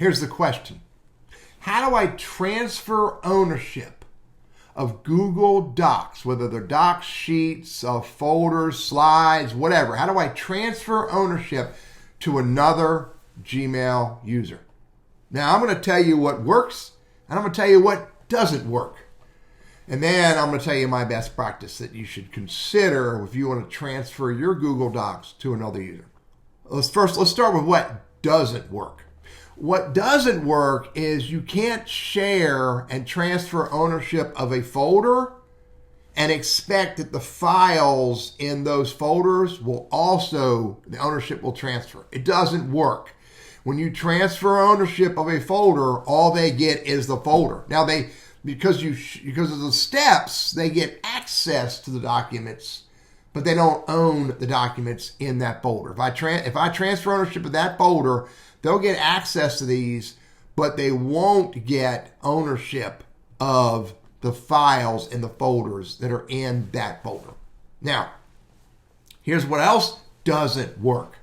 Here's the question. How do I transfer ownership of Google Docs, whether they're docs, sheets, folders, slides, whatever? How do I transfer ownership to another Gmail user? Now, I'm going to tell you what works, and I'm going to tell you what doesn't work. And then I'm going to tell you my best practice that you should consider if you want to transfer your Google Docs to another user. Let's start with what doesn't work. What doesn't work is you can't share and transfer ownership of a folder and expect that the files in those folders will also, the ownership will transfer. It doesn't work. When you transfer ownership of a folder, all they get is the folder. Now because of the steps, they get access to the documents, but they don't own the documents in that folder. If I transfer ownership of that folder, they'll get access to these, but they won't get ownership of the files and the folders that are in that folder. Now, here's what else doesn't work.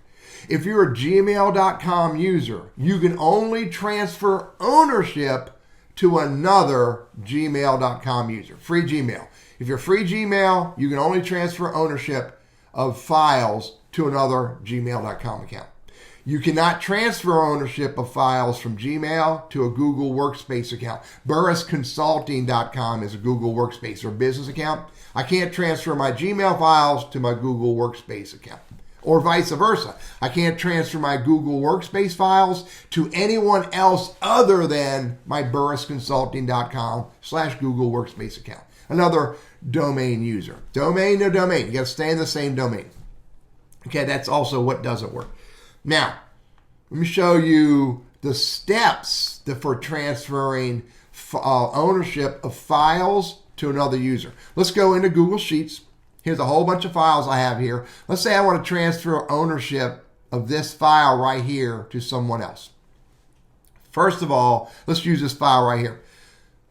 If you're a gmail.com user, you can only transfer ownership to another gmail.com user. Free Gmail. If you're free Gmail, you can only transfer ownership of files to another gmail.com account. You cannot transfer ownership of files from Gmail to a Google Workspace account. BurrisConsulting.com is a Google Workspace or business account. I can't transfer my Gmail files to my Google Workspace account. Or vice versa. I can't transfer my Google Workspace files to anyone else other than my BurrisConsulting.com/Google Workspace account. Another domain user. Domain, no domain. You got to stay in the same domain. Okay, that's also what doesn't work. Now, let me show you the steps for transferring ownership of files to another user. Let's go into Google Sheets. Here's a whole bunch of files I have here. Let's say I want to transfer ownership of this file right here to someone else. First of all, let's use this file right here.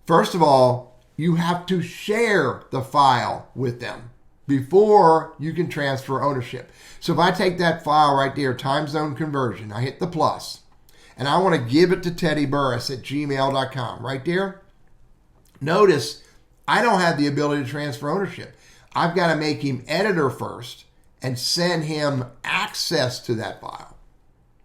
First of all, you have to share the file with them before you can transfer ownership. So if I take that file right there, time zone conversion, I hit the plus, and I want to give it to Teddy Burris at gmail.com right there. Notice I don't have the ability to transfer ownership. I've got to make him editor first and send him access to that file.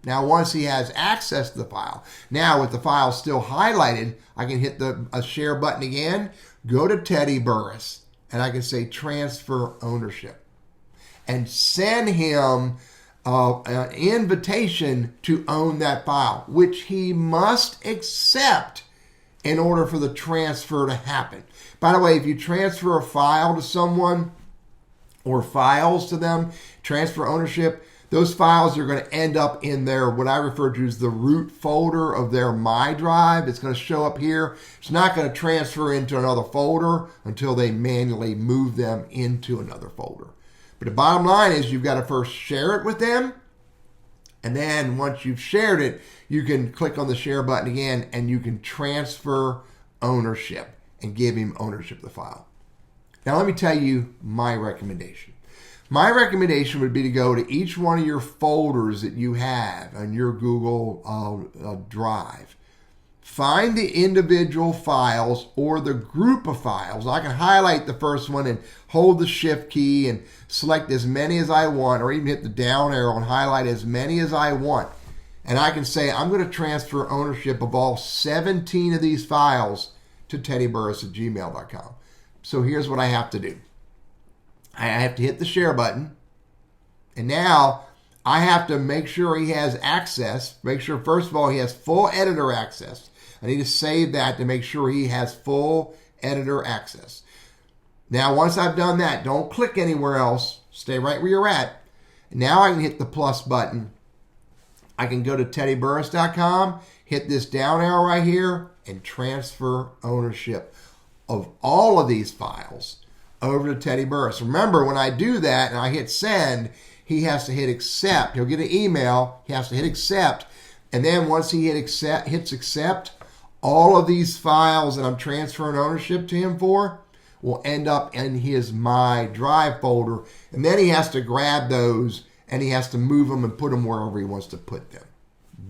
Now, once he has access to the file, now with the file still highlighted, I can hit the share button again, go to Teddy Burris, and I can say transfer ownership and send him an invitation to own that file, which he must accept in order for the transfer to happen. By the way, if you transfer a file to someone or files to them, transfer ownership, those files are going to end up in their, what I refer to as the root folder of their My Drive. It's going to show up here. It's not going to transfer into another folder until they manually move them into another folder. But the bottom line is you've got to first share it with them. And then once you've shared it, you can click on the share button again and you can transfer ownership and give him ownership of the file. Now let me tell you my recommendation. My recommendation would be to go to each one of your folders that you have on your Google Drive. Find the individual files or the group of files. I can highlight the first one and hold the shift key and select as many as I want, or even hit the down arrow and highlight as many as I want. And I can say I'm going to transfer ownership of all 17 of these files to teddyburris at gmail.com. So here's what I have to do. I have to hit the share button. And now I have to make sure he has access. Make sure, first of all, he has full editor access. I need to save that to make sure he has full editor access. Now, once I've done that, don't click anywhere else. Stay right where you're at. Now I can hit the plus button. I can go to teddyburris.com, hit this down arrow right here, and transfer ownership of all of these files over to Teddy Burris. Remember, when I do that and I hit send, he has to hit accept. He'll get an email. He has to hit accept. And then once he hits accept, all of these files that I'm transferring ownership to him for will end up in his My Drive folder. And then he has to grab those and he has to move them and put them wherever he wants to put them.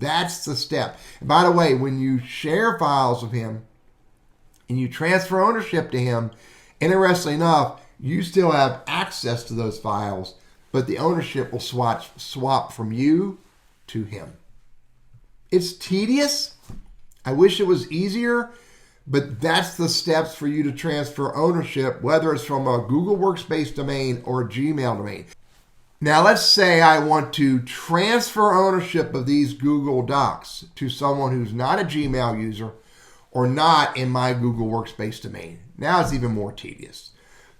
That's the step. And by the way, when you share files with him and you transfer ownership to him, interestingly enough, you still have access to those files, but the ownership will swap from you to him. It's tedious. I wish it was easier, but that's the steps for you to transfer ownership, whether it's from a Google Workspace domain or a Gmail domain. Now, let's say I want to transfer ownership of these Google Docs to someone who's not a Gmail user or not in my Google Workspace domain. Now it's even more tedious.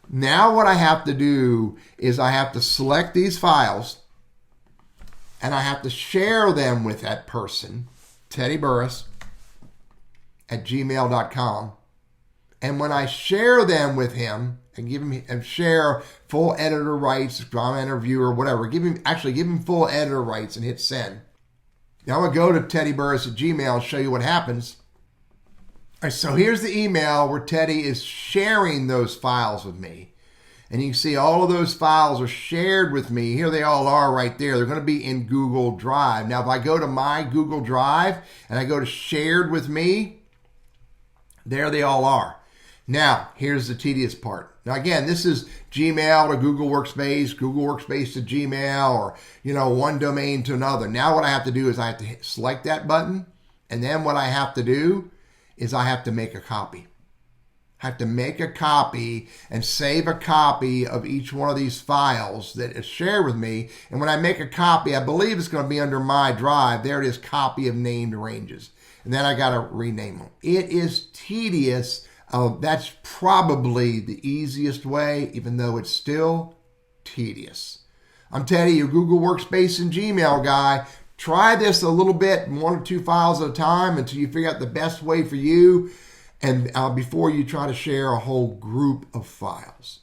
Now what I have to do is I have to select these files and I have to share them with that person, Teddy Burris, at gmail.com. And when I share them with him and give him and share full editor rights, comment reviewer, whatever, give him full editor rights and hit send. Now I'm going to go to Teddy Burris at Gmail and show you what happens. All right, so here's the email where Teddy is sharing those files with me. And you can see all of those files are shared with me. Here they all are right there. They're going to be in Google Drive. Now, if I go to my Google Drive and I go to shared with me, there they all are. Now, here's the tedious part. Now, again, this is Gmail to Google Workspace to Gmail, or, one domain to another. Now, what I have to do is I have to select that button. And then what I have to do is I have to make a copy. I have to make a copy and save a copy of each one of these files that is shared with me. And when I make a copy, I believe it's going to be under my drive. There it is, copy of named ranges. And then I got to rename them. It is tedious. That's probably the easiest way, even though it's still tedious. I'm Teddy, your Google Workspace and Gmail guy. Try this a little bit, 1 or 2 files at a time, until you figure out the best way for you, and before you try to share a whole group of files.